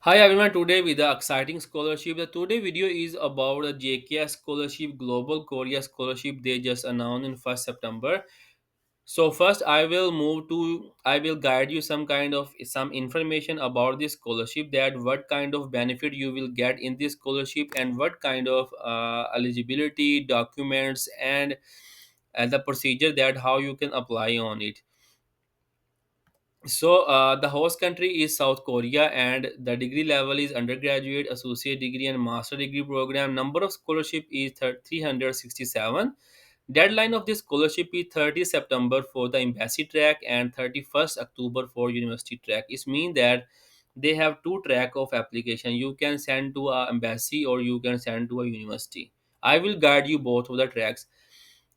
Hi everyone, today with the exciting scholarship. The today video is about the JKS Scholarship Global Korea Scholarship they just announced in 1st September. So first I will guide you some information about this scholarship, that what kind of benefit you will get in this scholarship and what kind of eligibility documents and the procedure that how you can apply on it. The host country is South Korea, and the degree level is undergraduate, associate degree, and master degree program. Number of scholarship is 367. Deadline of this scholarship is 30 September for the embassy track and 31st October for university track. It means that they have two track of application. You can send to a embassy or you can send to a university. I will guide you both of the tracks.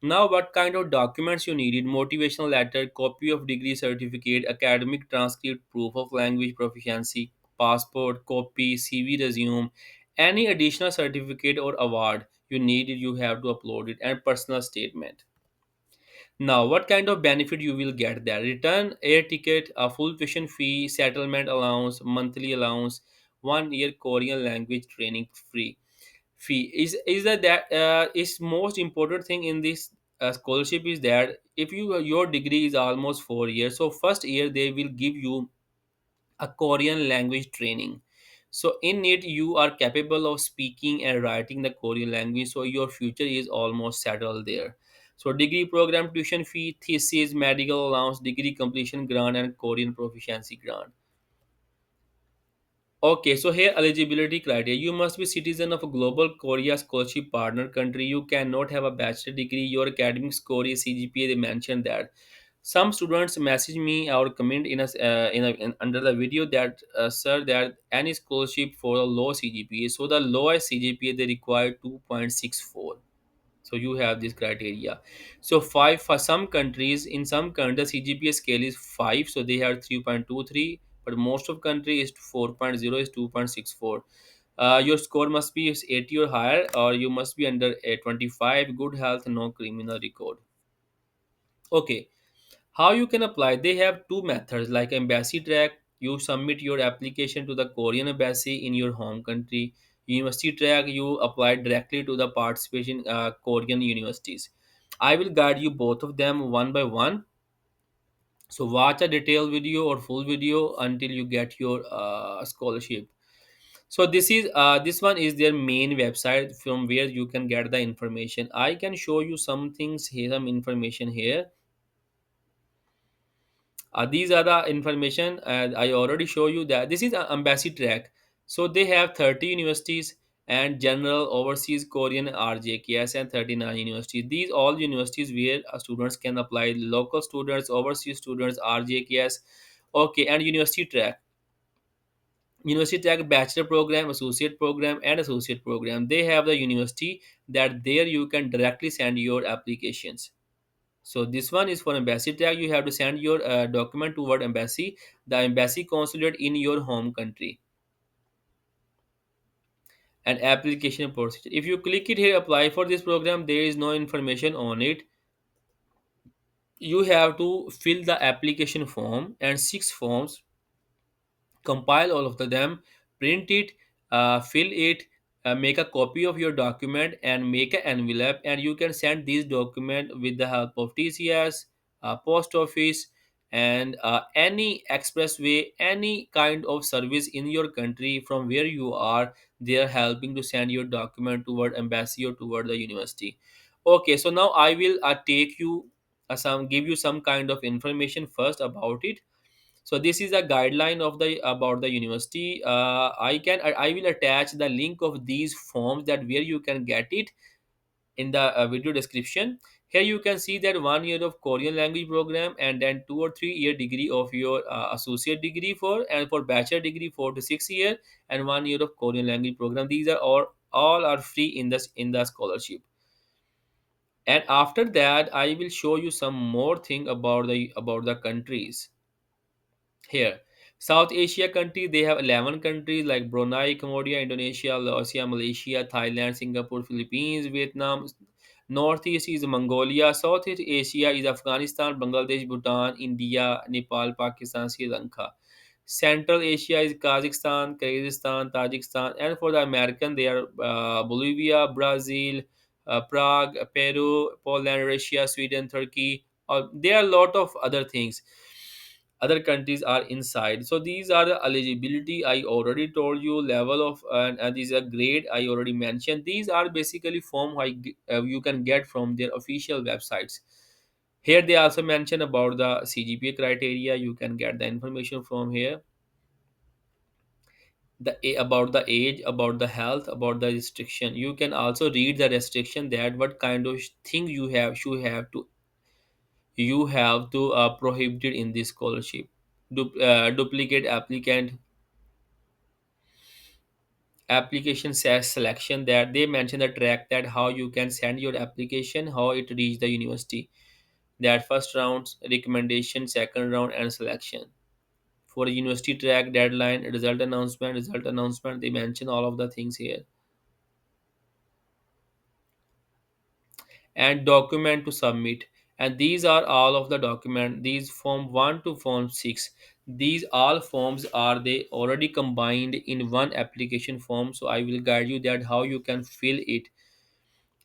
Now, what kind of documents you needed? Motivational letter, copy of degree certificate, academic transcript, proof of language proficiency, passport, copy, CV, resume, any additional certificate or award you need, you have to upload it, and personal statement. Now, what kind of benefit you will get there? Return air ticket, a full tuition fee, settlement allowance, monthly allowance, 1 year Korean language training free fee is that is most important thing in this scholarship is that if your degree is almost 4 years, so first year they will give you a Korean language training. So in it you are capable of speaking and writing the Korean language, so your future is almost settled there. So degree program, tuition fee, thesis, medical allowance, degree completion grant, and Korean proficiency grant. Okay, so here eligibility criteria. You must be citizen of a global Korea scholarship partner country. You cannot have a bachelor degree. Your academic score is CGPA. They mentioned that. Some students message me or comment under the video that sir, that any scholarship for a low CGPA. So the lowest CGPA they require 2.64. So you have this criteria. So five for some countries. In some countries, CGPA scale is 5, so they have 3.23. But most of country is 4.0 is 2.64. Your score must be 80 or higher, or you must be under a 25. Good health, no criminal record. Okay, how you can apply? They have two methods like embassy track. You submit your application to the Korean embassy in your home country. University track, you apply directly to the participation Korean universities. I will guide you both of them one by one. So watch a detailed video or full video until you get your scholarship. So this one is their main website from where you can get the information. I can show you some things here, some information here. These are the information, and I already show you that this is an embassy track. So they have 30 universities and general overseas Korean RJKS and 39 universities. These all universities where students can apply, local students, overseas students, RJKS. Okay, and university track bachelor program, associate program, and associate program. They have the university that there you can directly send your applications. So this one is for embassy tag. You have to send your document toward embassy, the embassy consulate in your home country, and application procedure. If you click it here, apply for this program, there is no information on it. You have to fill the application form and 6 forms, compile all of them, print it, fill it, make a copy of your document and make an envelope, and you can send these document with the help of TCS, post office, and any expressway, any kind of service in your country from where you are. They are helping to send your document toward embassy or toward the university. Okay, so now I will take you some give you some kind of information first about it. So this is a guideline of the about the university. I will attach the link of these forms that where you can get it in the video description. Here you can see that 1 year of Korean language program, and then 2 or 3 year degree of your associate degree, for bachelor degree 4 to 6 year, and 1 year of Korean language program. These are all are free in the scholarship. And after that I will show you some more thing about the countries. Here, South Asia countries, they have 11 countries like Brunei, Cambodia, Indonesia, Laosia, Malaysia, Thailand, Singapore, Philippines, Vietnam. Northeast is Mongolia. Southeast Asia is Afghanistan, Bangladesh, Bhutan, India, Nepal, Pakistan, Sri Lanka. Central Asia is Kazakhstan, Kyrgyzstan, Tajikistan, and for the American, they are Bolivia, Brazil, Prague, Peru, Poland, Russia, Sweden, Turkey. There are a lot of other things. Other countries are inside. So these are the eligibility. I already told you level of, and these are grade. I already mentioned. These are basically form you can get from their official websites. Here they also mention about the CGPA criteria. You can get the information from here, about the age, about the health, about the restriction. You can also read the restriction, that what kind of thing you have to prohibited in this scholarship. Duplicate application says selection, that they mention the track, that how you can send your application, how it reach the university, that first rounds, recommendation, second round, and selection. For university track, deadline, result announcement, they mention all of the things here. And document to submit, and these are all of the document, these form 1 to form 6. These all forms are they already combined in one application form, so I will guide you that how you can fill it.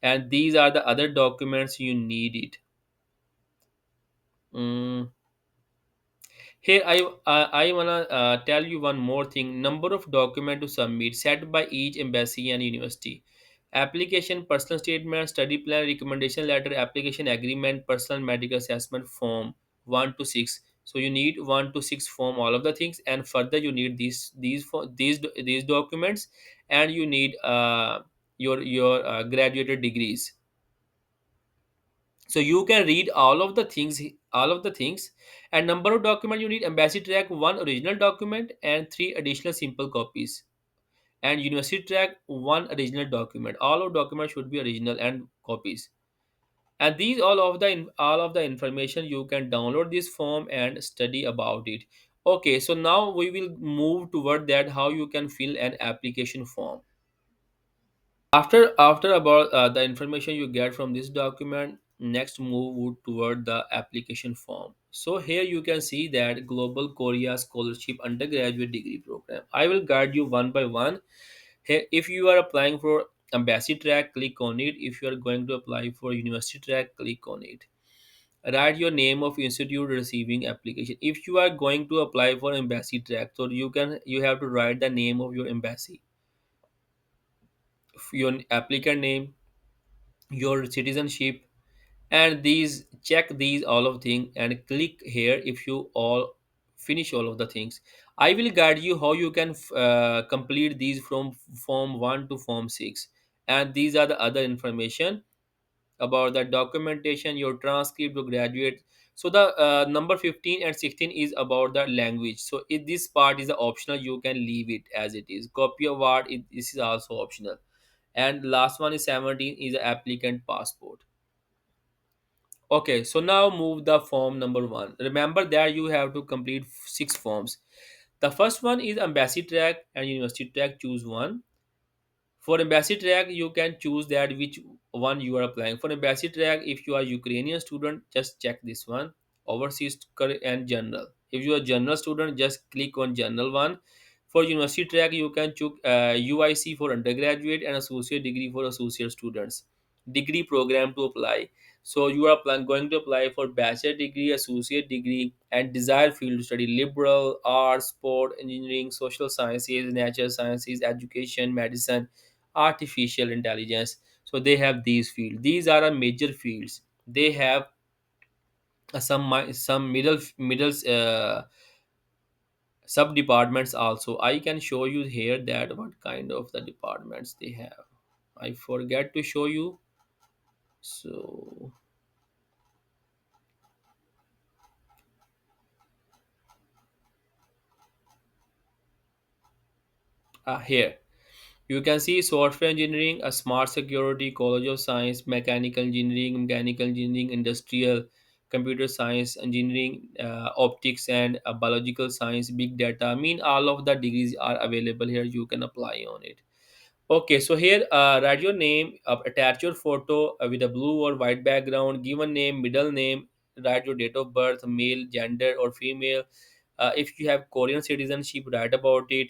And these are the other documents you need it. Mm, Here I wanna tell you one more thing. Number of document to submit set by each embassy and university. Application, personal statement, study plan, recommendation letter, application agreement, personal medical assessment form 1 to 6. So you need 1 to 6 form, all of the things, and further you need these documents, and you need your graduated degrees. So you can read all of the things. And number of document you need: embassy track, one original document and three additional simple copies. And university track, one original document. All of documents should be original and copies. And these all of the information you can download this form and study about it. Okay, so now we will move toward that how you can fill an application form. After about the information you get from this document, next move toward the application form. So here you can see that Global Korea Scholarship Undergraduate Degree Program. I will guide you one by one. Here, if you are applying for embassy track, click on it. If you are going to apply for university track, click on it. Write your name of institute receiving application. If you are going to apply for embassy track, so you have to write the name of your embassy, your applicant name, your citizenship, and these check these all of things and click here if you all finish all of the things. I will guide you how you can complete these from form 1 to form 6. And these are the other information about the documentation, your transcript to graduate. So the number 15 and 16 is about the language. So if this part is optional, you can leave it as it is. Copy of art, this is also optional. And last one is 17 is the applicant passport. Okay, so now move the form number 1. Remember that you have to complete 6 forms. The first one is embassy track and university track. Choose one. For embassy track, you can choose that which one you are applying. For embassy track, if you are Ukrainian student, just check this one. Overseas and general. If you are general student, just click on general one. For university track, you can choose UIC for undergraduate and associate degree for associate students. Degree program to apply. So you are going to apply for bachelor degree, associate degree, and desired field to study: liberal, arts, sport, engineering, social sciences, natural sciences, education, medicine, artificial intelligence. So they have these fields. These are a major fields. They have some middle sub departments also. I can show you here that what kind of the departments they have. I forget to show you. So here you can see software engineering, a smart security, college of science, mechanical engineering, industrial, computer science, engineering, optics, and biological science, big data. I mean, all of the degrees are available here. You can apply on it. Okay, so here write your name, attach your photo with a blue or white background, give a name, middle name, write your date of birth, male, gender, or female, If you have Korean citizenship, write about it.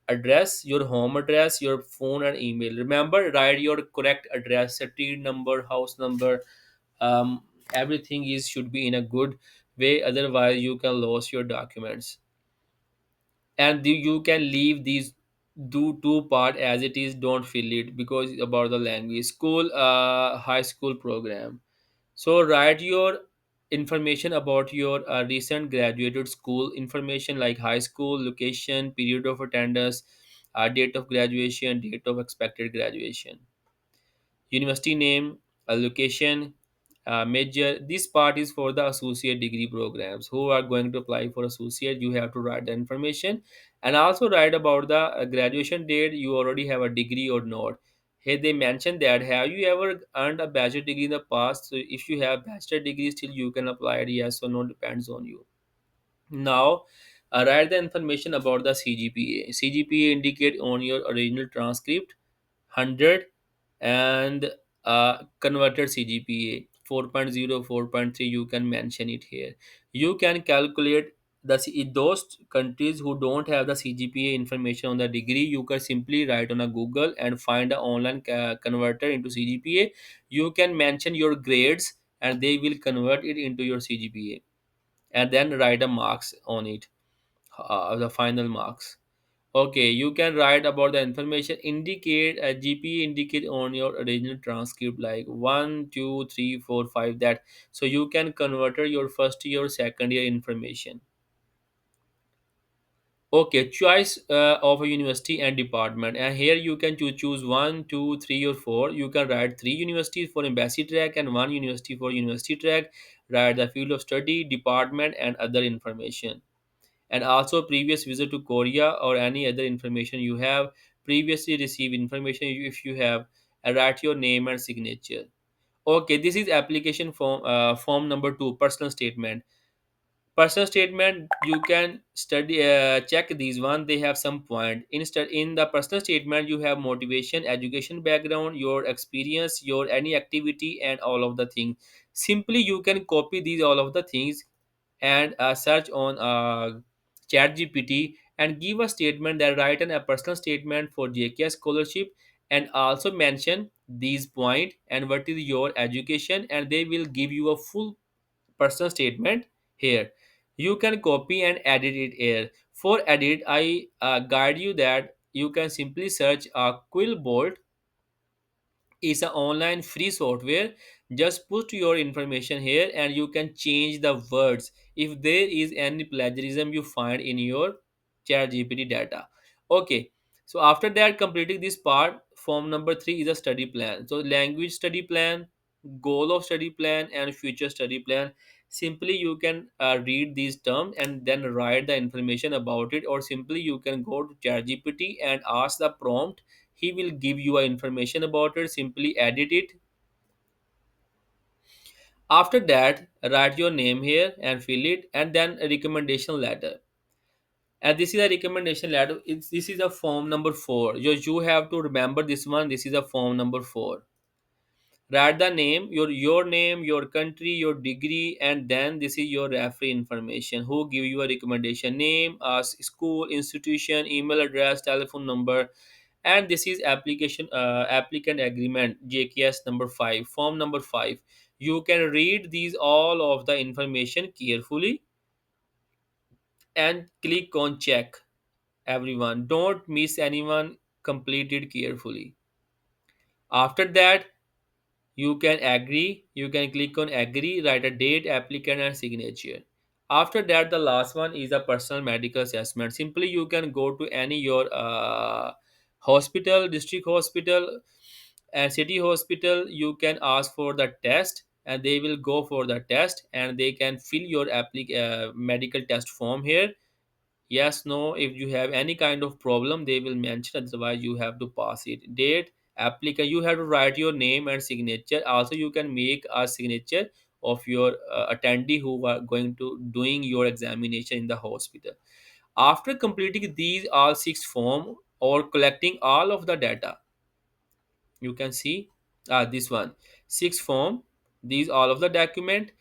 Address, your home address, your phone and email. Remember, write your correct address, street number, house number. Everything is should be in a good way, otherwise you can lose your documents. And you can leave these do two part as it is, don't fill it because about the language. School, high school program. So write your information about your recent graduated school information like high school, location, period of attendance, date of graduation, date of expected graduation, university name, location, major. This part is for the associate degree programs who are going to apply for associate. You have to write the information and also write about the graduation date. You already have a degree or not. Here they mention that have you ever earned a bachelor degree in the past? So if you have bachelor degree, still you can apply it. Yes or no, depends on you. Now, write the information about the CGPA. CGPA indicate on your original transcript 100 and converted CGPA 4.0, 4.3. You can mention it here. You can calculate those countries who don't have the CGPA information on the degree. You can simply write on a Google and find an online converter into CGPA. You can mention your grades and they will convert it into your CGPA and then write a marks on it, the final marks. Okay, you can write about the information. Indicate a GPA indicate on your original transcript like 1, 2, 3, 4, 5. That so you can convert your first year, second year information. Okay, choice of a university and department, and here you can choose one, two, three, or four. You can write three universities for embassy track and one university for university track. Write the field of study, department, and other information, and also previous visit to Korea or any other information you have previously received information if you have, write your name and signature. Okay, this is application form, form number 2, personal statement. Personal statement, you can study, check these one, they have some point. Instead, in the personal statement you have motivation, education background, your experience, your any activity, and all of the things. Simply you can copy these all of the things and search on chat gpt and give a statement that write a personal statement for JKS scholarship, and also mention these point and what is your education, and they will give you a full personal statement here. You can copy and edit it here. For edit, I guide you that you can simply search Quillbolt. It's an online free software. Just put your information here and you can change the words if there is any plagiarism you find in your chat gpt data. Okay, so after that completing this part, form number 3 is a study plan. So language study plan, goal of study plan, and future study plan. Simply you can read these terms and then write the information about it, or simply you can go to ChatGPT and ask the prompt. He will give you a information about it. Simply edit it. After that, write your name here and fill it, and then a recommendation letter. And this is a recommendation letter. This is a form number 4. You have to remember this one. This is a form number 4. Write the name, your name, your country, your degree, and then this is your referee information who give you a recommendation name, school, institution, email address, telephone number. And this is application applicant agreement, JKS number 5, form number 5. You can read these all of the information carefully and click on check. Everyone, don't miss anyone, complete it carefully. After that, you can agree, you can click on agree, write a date, applicant, and signature. After that, the last one is a personal medical assessment. Simply you can go to any your hospital, district hospital, and city hospital. You can ask for the test and they will go for the test, and they can fill your medical test form here. Yes, no, if you have any kind of problem they will mention, otherwise you have to pass it. Date, applicant, you have to write your name and signature. Also you can make a signature of your attendee who are going to doing your examination in the hospital. After completing these all 6 form or collecting all of the data, you can see this one, 6 form, these all of the document,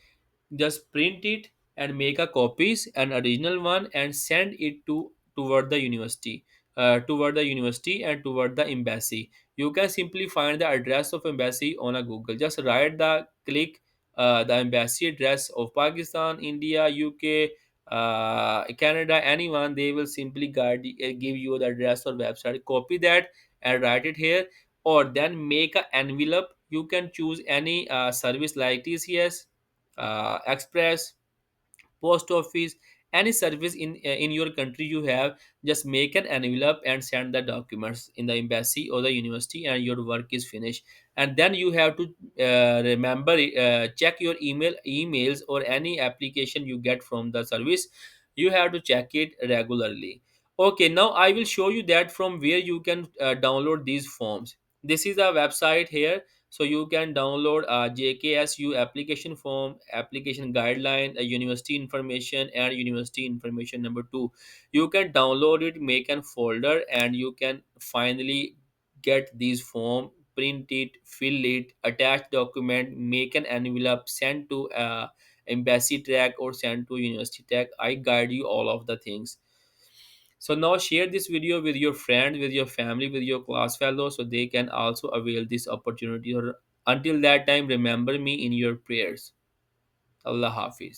just print it and make a copies, an original one, and send it to toward the university, and toward the embassy. You can simply find the address of embassy on a Google. Just write the click the embassy address of Pakistan, India, UK, Canada, anyone. They will simply give you the address or website. Copy that and write it here, or then make an envelope. You can choose any service like TCS, Express, post office, any service in your country you have. Just make an envelope and send the documents in the embassy or the university, and your work is finished. And then you have to remember, check your emails or any application you get from the service. You have to check it regularly. Okay, now I will show you that from where you can download these forms. This is a website here, so you can download a JKSU application form, application guideline, a university information, and university information number 2. You can download it, make an folder, and you can finally get these form, print it, fill it, attach document, make an envelope, send to embassy track or send to university track. I guide you all of the things. So now share this video with your friends, with your family, with your class fellows, so they can also avail this opportunity. Or until that time, remember me in your prayers. Allah Hafiz.